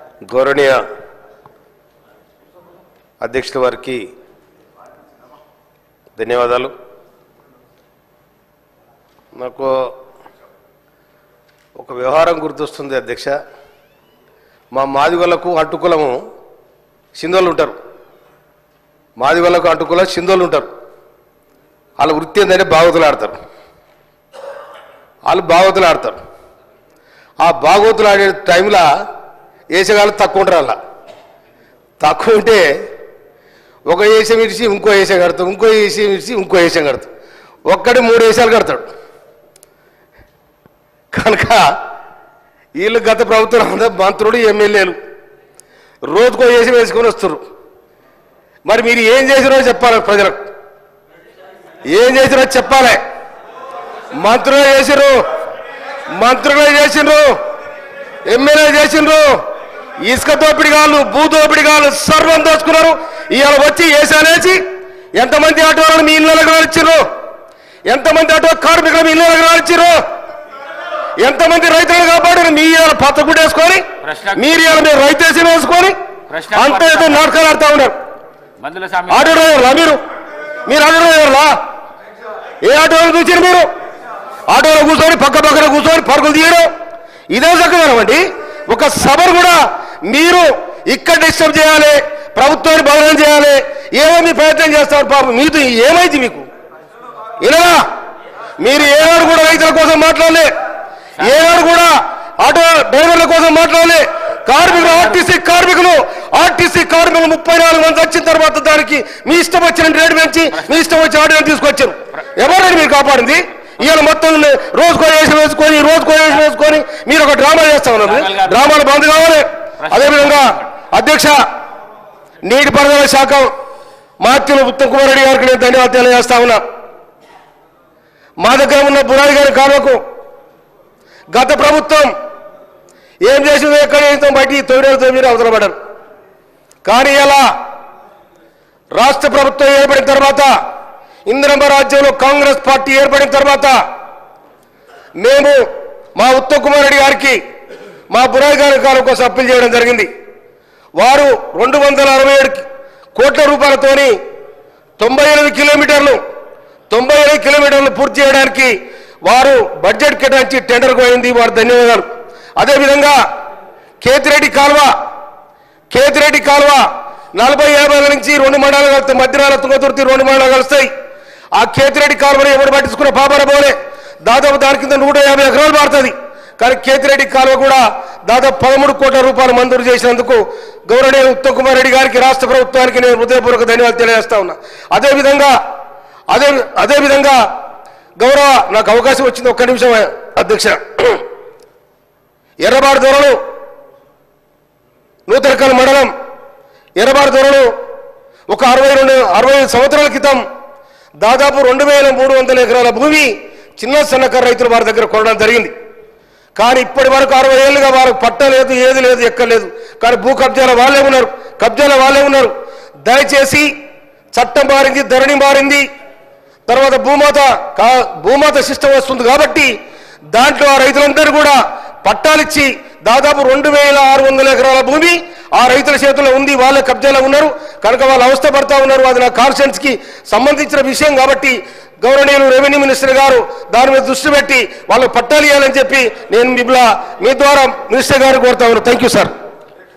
గౌరవనీయ అధ్యక్షుల వారికి ధన్యవాదాలు. నాకు ఒక వ్యవహారం గుర్తొస్తుంది అధ్యక్ష. మా మాదిగోళ్లకు అడ్డుకులము సింధోళ్ళు ఉంటారు. మాదిగోళ్లకు అడ్డుకుల సింధోళ్ళు ఉంటారు. వాళ్ళ వృత్తి ఏంటంటే భాగవతులు ఆడతారు. వాళ్ళు భాగవతులు ఆడతారు. ఆ భాగవతులు ఆడే టైంలో వేసేగాళ్ళు తక్కువ ఉంటారు. అలా తక్కువ ఉంటే ఒక వేషం విడిచి ఇంకో వేషం కడతాం, ఇంకో వేషం విడిచి ఇంకో వేషం కడతాం. ఒక్కడి 3 వేషాలు కడతాడు. కనుక వీళ్ళు గత ప్రభుత్వం మంత్రులు ఎమ్మెల్యేలు రోజుకో వేషం వేసుకొని వస్తారు. మరి మీరు ఏం చేసిరో చెప్పాలి, ప్రజలకు ఏం చేసిరో చెప్పాలి. మంత్రులే చేసిర్రు, ఎమ్మెల్యే చేసిండ్రు, ఇసుక దోపిడిగాళ్ళు, భూ దోపిడిగాళ్ళు సర్వం దోచుకున్నారు. ఇవాళ వచ్చి వేసాలేసి ఎంతమంది ఆటోలను మీ ఇళ్ళకి రానిచ్చారు, ఎంతమంది ఆటో కార్మికులు మీ ఇళ్ళకి రానిచ్చారు, ఎంతమంది రైతులు కాపాడారు. మీ ఇవాళ పచ్చగుడ్డ వేసుకొని మీరు ఇవాళ మీరు రైతు వేసుకొని అంత ఏదో నాటకాలు ఆడుతూ ఉన్నారు. ఆటో డ్రైవర్లా మీరు ఆటో డ్రైవర్లా? ఏ ఆటోలో చూసారు మీరు? ఆటోలో కూర్చొని పక్కన కూర్చొని పరుగులు తీయడం ఇదే చక్కదనమండి. ఒక సభను కూడా మీరు ఇక్కడ డిస్టర్బ్ చేయాలి, ప్రభుత్వాన్ని బదనం చేయాలి, ఏమో మీ ప్రయత్నం చేస్తారు. పాపం మీతో ఏమైంది మీకు? ఇలా మీరు ఏనాడు కూడా రైతుల కోసం మాట్లాడలే, ఏనాడు కూడా ఆటో డ్రైవర్ల కోసం మాట్లాడలే. కార్మికులు ఆర్టీసీ కార్మికులు 34 మంది వచ్చిన తర్వాత దానికి మీ ఇష్టం వచ్చిన రేటు పెంచి మీ ఇష్టం వచ్చిన ఆటోని తీసుకొచ్చారు. ఎవరైనా మీరు కాపాడింది? ఇవాళ మొత్తం రోజుకో వేషం వేసుకొని మీరు ఒక డ్రామా చేస్తా ఉన్నారు. డ్రామాలు బంద్ కావాలి. అదేవిధంగా అధ్యక్ష, నీటిపారుదల శాఖ మాత్యులు ఉత్తమ్ కుమార్ రెడ్డి గారికి నేను ధన్యవాదాలు తెలియజేస్తా ఉన్నా. మా దగ్గర ఉన్న బురాడి గారి కాలువకు గత ప్రభుత్వం ఏం చేసిందో ఎక్కడ చేస్తాం బయటికి 9 అవసరం పడ్డారు. కానీ ఇలా రాష్ట్ర ప్రభుత్వం ఏర్పడిన తర్వాత, ఇందిరమ్మ రాజ్యంలో కాంగ్రెస్ పార్టీ ఏర్పడిన తర్వాత మేము మా ఉత్తమ్ కుమార్ రెడ్డి గారికి మా బురాయి గారి కోసం అప్పీల్ చేయడం జరిగింది. వారు 267 కోట్ల రూపాయలతోని 98 కిలోమీటర్లు పూర్తి చేయడానికి వారు బడ్జెట్ కేటాయించి టెండర్కు అయింది. వారు ధన్యవాదాలు. అదేవిధంగా కేతిరెడ్డి కాలువ 40-50 నుంచి 2 మండలాలు కలుస్తాయి. మధ్యనాల తుంగతుర్తి 2 మండలాలు కలుస్తాయి. ఆ కేతిరెడ్డి కాలువని ఎవరు పట్టించుకున్న పాపర పోలే. దాదాపు దాని కింద 150 ఎకరాలు మారుతుంది. కానీ కేతిరెడ్డి కాలువ కూడా దాదాపు 13 కోట్ల రూపాయలు మంజూరు చేసినందుకు గౌరవనీయ ఉత్తమ్ కుమార్ రెడ్డి గారికి, రాష్ట్ర ప్రభుత్వానికి నేను హృదయపూర్వక ధన్యవాదాలు తెలియజేస్తా ఉన్నా. అదేవిధంగా గౌరవ నాకు అవకాశం వచ్చింది, ఒక్క నిమిషం అధ్యక్ష. ఎర్రబాడు దొరలు నూతనకల్ మండలం ఎర్రబాడు దొరలు ఒక 60 సంవత్సరాల క్రితం దాదాపు 2300 ఎకరాల భూమి చిన్న సన్నకారు రైతులు వారి దగ్గర కొనడం జరిగింది. కానీ ఇప్పటి వరకు 60 ఏళ్ళుగా వారికి పట్టలేదు, ఏది లేదు, ఎక్కలేదు. కానీ భూ కబ్జాల వాళ్ళే ఉన్నారు. దయచేసి చట్టం మారింది, ధరణి మారింది, తర్వాత భూమాత సిస్టమ్ వస్తుంది. కాబట్టి దాంట్లో ఆ రైతులందరూ కూడా పట్టాలిచ్చి దాదాపు 2600 ఎకరాల భూమి ఆ రైతుల చేతుల్లో ఉంది. వాళ్ళ కబ్జాలో ఉన్నారు. కనుక వాళ్ళు అవస్థ పడతా ఉన్నారు. అది నా కాన్స్టిట్యూన్సీకి సంబంధించిన విషయం కాబట్టి గౌరవనీయులు రెవెన్యూ మినిస్టర్ గారు దాని మీద దృష్టి పెట్టి వాళ్ళకు పట్టాలు ఇవ్వాలని చెప్పి నేను మీ ద్వారా మినిస్టర్ గారు కోరుతా ఉన్నాను. Thank you sir.